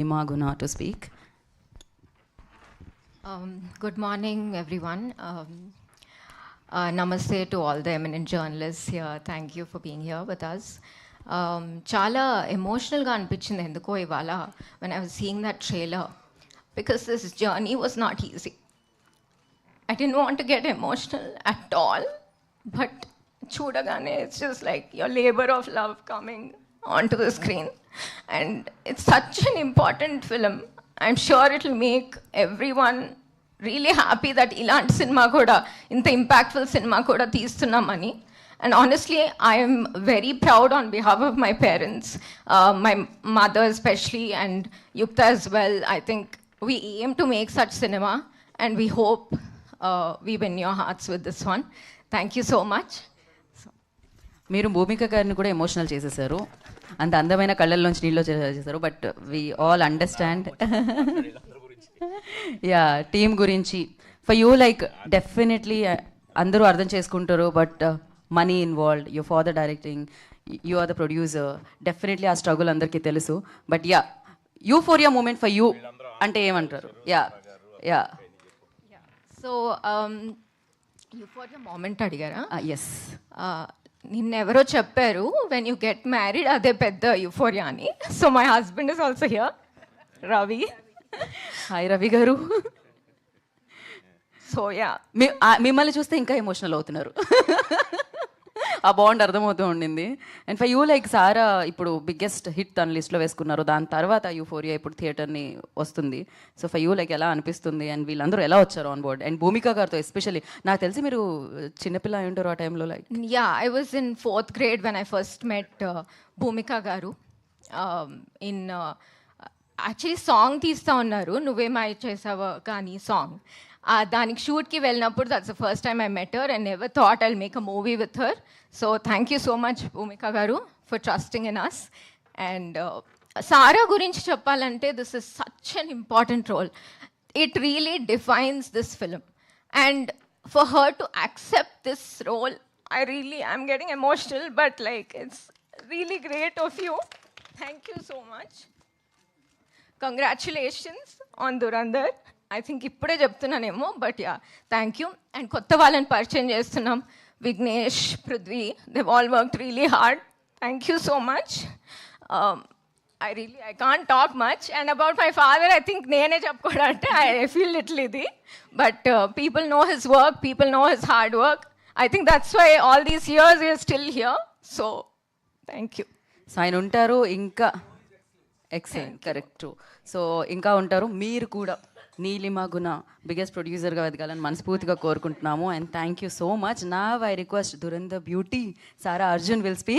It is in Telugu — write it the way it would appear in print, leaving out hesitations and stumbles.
Nima Guna to speak. Good morning, everyone. Namaste to all the eminent journalists here. Thank you for being here with us. Chala emotional ga అనిపించింది ఎందుకో ఇవాళ when I was seeing that trailer, because this journey was not easy. I didn't want to get emotional at all, but చూడగానే it's just like your labor of love coming onto the screen, and it's such an important film. I'm sure it'll make everyone really happy that ఇలాంటి సినిమా కూడా ఇంత ఇంపాక్ట్ఫుల్ సినిమా కూడా తీస్తున్నామని. And honestly, I am very proud on behalf of my parents, my mother especially, and Yukta as well. I think we aim to make such cinema, and we hope we win your hearts with this one. Thank you so much. మీరు భూమిక గారిని కూడా ఎమోషనల్ చేసేసారు, అంత అందమైన కళ్ళల్లోంచి నీళ్ళు చేసేసారు. But we all understand yeah team గురించి. ఫర్ యూ లైక్ డెఫినెట్లీ అందరూ అర్థం చేసుకుంటారు, but money involved, you for the directing, you are the producer, definitely ఆ స్ట్రగుల్ అందరికీ తెలుసు. But yeah euphoria moment for you అంటే ఏమంటారు? Yeah yeah so euphoria moment అడిగారా? ఎస్. నిన్నెవరో చెప్పారు వెన్ యూ గెట్ మ్యారీడ్ అదే పెద్ద యూఫోరియా అని. So my husband is also here, Ravi. Hi Ravi garu. So yeah మిమ్మల్ని చూస్తే ఇంకా ఎమోషనల్ అవుతున్నారు. ఆ బాండ్ అర్థమవుతూ ఉండింది. అండ్ ఫర్ యూ లైక్ సారా ఇప్పుడు బిగ్గెస్ట్ హిట్ తన లిస్ట్లో వేసుకున్నారు, దాని తర్వాత యూఫోరియా ఇప్పుడు థియేటర్ని వస్తుంది. సో ఫర్ యూ లైక్ ఎలా అనిపిస్తుంది, అండ్ వీళ్ళందరూ ఎలా వచ్చారు ఆన్ బోర్డ్, అండ్ భూమిక గారితో ఎస్పెషల్లీ నాకు తెలిసి మీరు చిన్నపిల్ల అయి ఉంటారు ఆ టైంలో. Like yeah I was in 4th grade when I first met భూమిక గారు. ఇన్ యాక్చువల్లీ సాంగ్ తీస్తూ ఉన్నారు, నువ్వేమై చేసావా కానీ సాంగ్. దానికి షూట్కి వెళ్ళినప్పుడు that's the first time I met her and never thought I'll make a movie with her. So thank you so much Bhumika garu for trusting in us. And Sara గురించి చెప్పాలంటే this is such an important role. It really defines this film, and for her to accept this role I'm getting emotional, but like it's really great of you. Thank you so much. Congratulations on Dhurandhar. I think ఇప్పుడే చెప్తున్నానేమో, but yeah thank you. And కొత్త వాళ్ళని పరిచయం చేస్తున్నాం, Vignesh, Prithvi, Dev all worked really hard. Thank you so much. I can't talk much. And about my father, I think నేనే చెప్పుకోవడంటే I feel little ఇది, but people know his work, people know his hard work. I think that's why all these years we are still here. So thank you. So ఆయన ఉంటారు ఇంకా. Excellent, correct. సో ఇంకా ఉంటారు. మీరు కూడా నీలిమ గుణ బిగ్గెస్ట్ ప్రొడ్యూసర్గా ఎదగాలని మనస్ఫూర్తిగా కోరుకుంటున్నాము. And thank you so much. నా I request Dhurandhar beauty Sara Arjun will speak.